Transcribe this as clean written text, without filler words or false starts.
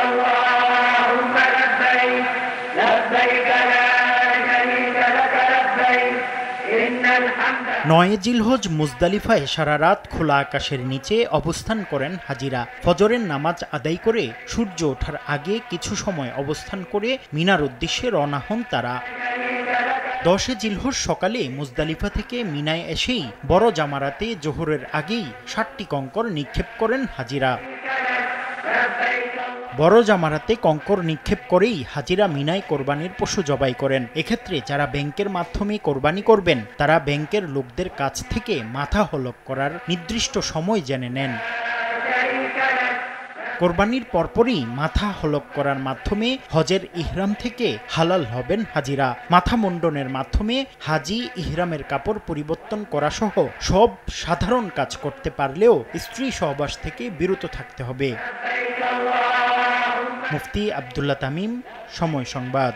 اللهم لبيك لبيك لا شريك لك لبيك إن الحمد। 9 জিলহজ মুজদালিফায় সারা রাত খোলা আকাশের নিচে অবস্থান করেন হাজিরা। ফজরের নামাজ আদায় করে সূর্য ওঠার আগে কিছু সময় অবস্থান করে মিনার উদ্দেশ্যে রওনা হন তারা। 10 জিলহজ সকালে মুজদালিফা থেকে মিনায় এসেই বড় জামারাতে জোহরের আগেই 60টি কঙ্কর নিক্ষেপ করেন হাজিরা। বড় জামারাতে কঙ্কর নিক্ষেপ করেই হাজিরা মিনায় কোরবানির পশু জবাই করেন। এক্ষেত্রে যারা ব্যাংকের মাধ্যমে কোরবানি করবেন তারা ব্যাংকের লোকদের কাছ থেকে মাথা হলক করার নির্দিষ্ট সময় জেনে নেন। কোরবানির পরপরই মাথা হলক করার মাধ্যমে হজের ইহরাম থেকে হালাল হবেন হাজিরা। মাথা মুন্ডনের মাধ্যমে হাজি ইহরামের কাপড় পরিবর্তন করা সহ সব সাধারণ কাজ করতে পারলেও স্ত্রী সহবাস থেকে বিরত থাকতে হবে। মুফতি আব্দুল্লাহ তামিম, সময় সংবাদ।